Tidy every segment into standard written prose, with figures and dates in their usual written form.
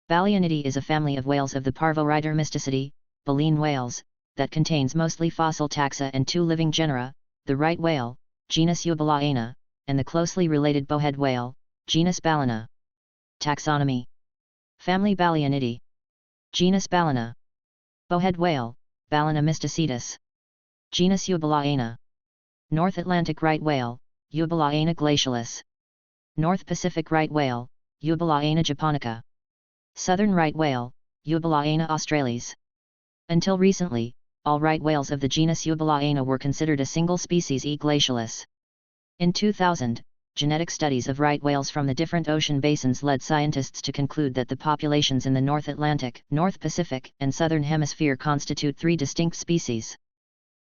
Balaenidae is a family of whales of the parvorhider Mysticeti, baleen whales, that contains mostly fossil taxa and 2 living genera, the right whale, genus Eubalaena, and the closely related bowhead whale, genus Balana. Taxonomy. Family Balaenidae. Genus Balana. Bowhead whale, Balana mysticetus. Genus Eubalaena. North Atlantic right whale, Eubalaena glacialis. North Pacific right whale, Eubalaena japonica. Southern right whale, Eubalaena australis. Until recently, all right whales of the genus Eubalaena were considered a single species E. glacialis. In 2000, genetic studies of right whales from the different ocean basins led scientists to conclude that the populations in the North Atlantic, North Pacific, and Southern Hemisphere constitute 3 distinct species.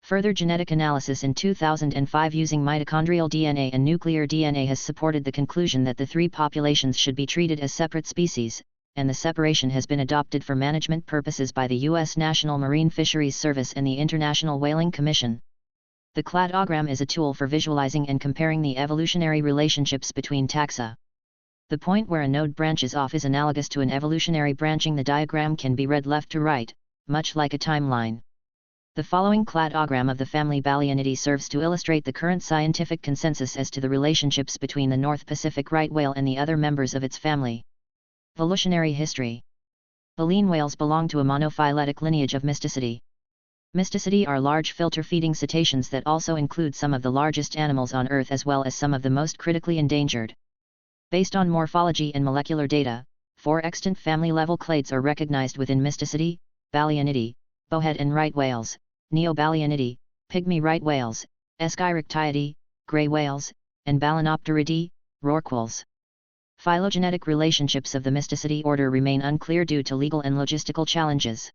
Further genetic analysis in 2005 using mitochondrial DNA and nuclear DNA has supported the conclusion that the 3 populations should be treated as separate species, and the separation has been adopted for management purposes by the U.S. National Marine Fisheries Service and the International Whaling Commission. The cladogram is a tool for visualizing and comparing the evolutionary relationships between taxa. The point where a node branches off is analogous to an evolutionary branching. The diagram can be read left to right, much like a timeline. The following cladogram of the family Balaenidae serves to illustrate the current scientific consensus as to the relationships between the North Pacific right whale and the other members of its family. Evolutionary history. Baleen whales belong to a monophyletic lineage of Mysticeti. Mysticeti are large filter-feeding cetaceans that also include some of the largest animals on Earth as well as some of the most critically endangered. Based on morphology and molecular data, 4 extant family-level clades are recognized within Mysticeti: Balaenidae, bowhead and right whales, Neobalaenidae, pygmy right whales, Eschyrectiidae, gray whales, and Balanopteridae, rorquals. Phylogenetic relationships of the Mysticeti order remain unclear due to legal and logistical challenges.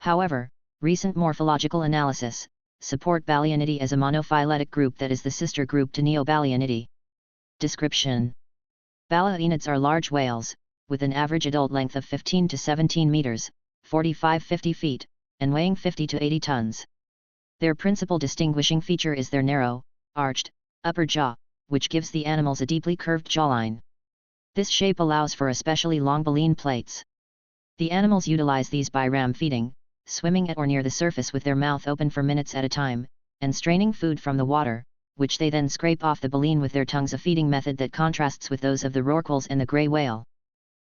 However, recent morphological analysis support Balaenidae as a monophyletic group that is the sister group to Neobalaenidae. Description. Balaenids are large whales, with an average adult length of 15 to 17 meters, 45-50 feet, and weighing 50 to 80 tons. Their principal distinguishing feature is their narrow, arched, upper jaw, which gives the animals a deeply curved jawline. This shape allows for especially long baleen plates. The animals utilize these by ram feeding, swimming at or near the surface with their mouth open for minutes at a time, and straining food from the water, which they then scrape off the baleen with their tongues, a feeding method that contrasts with those of the rorquals and the gray whale.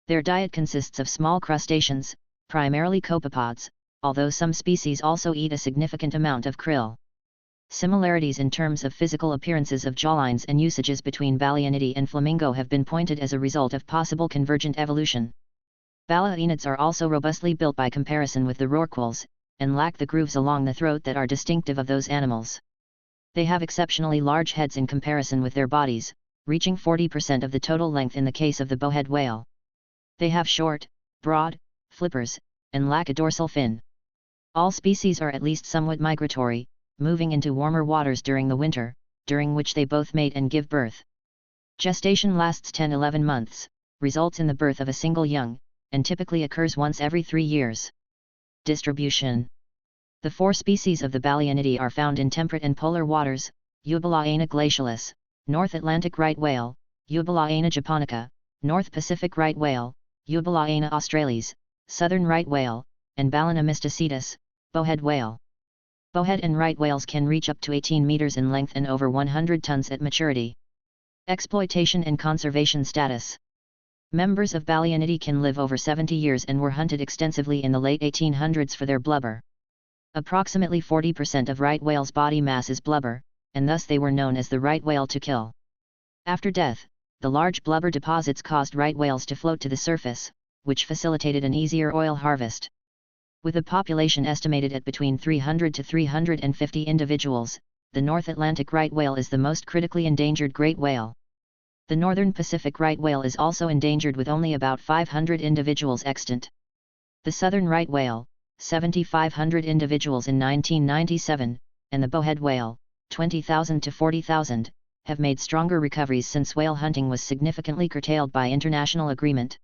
Their diet consists of small crustaceans, primarily copepods, although some species also eat a significant amount of krill. Similarities in terms of physical appearances of jawlines and usages between Balaenidae and flamingo have been pointed as a result of possible convergent evolution. Balaenids are also robustly built by comparison with the rorquals, and lack the grooves along the throat that are distinctive of those animals. They have exceptionally large heads in comparison with their bodies, reaching 40% of the total length in the case of the bowhead whale. They have short, broad, flippers, and lack a dorsal fin. All species are at least somewhat migratory, moving into warmer waters during the winter, during which they both mate and give birth. Gestation lasts 10-11 months, results in the birth of a single young, and typically occurs once every 3 years. Distribution. The 4 species of the Balaenidae are found in temperate and polar waters: Eubalaena glacialis, North Atlantic right whale, Eubalaena japonica, North Pacific right whale, Eubalaena australis, Southern right whale, and Balana mysticetus, bowhead whale. Bowhead and right whales can reach up to 18 meters in length and over 100 tons at maturity. Exploitation and conservation status. Members of Balaenidae can live over 70 years and were hunted extensively in the late 1800s for their blubber. Approximately 40% of right whales' body mass is blubber, and thus they were known as the right whale to kill. After death, the large blubber deposits caused right whales to float to the surface, which facilitated an easier oil harvest. With a population estimated at between 300 to 350 individuals, the North Atlantic right whale is the most critically endangered great whale. The Northern Pacific right whale is also endangered with only about 500 individuals extant. The Southern right whale, 7,500 individuals in 1997, and the bowhead whale, 20,000 to 40,000, have made stronger recoveries since whale hunting was significantly curtailed by international agreement.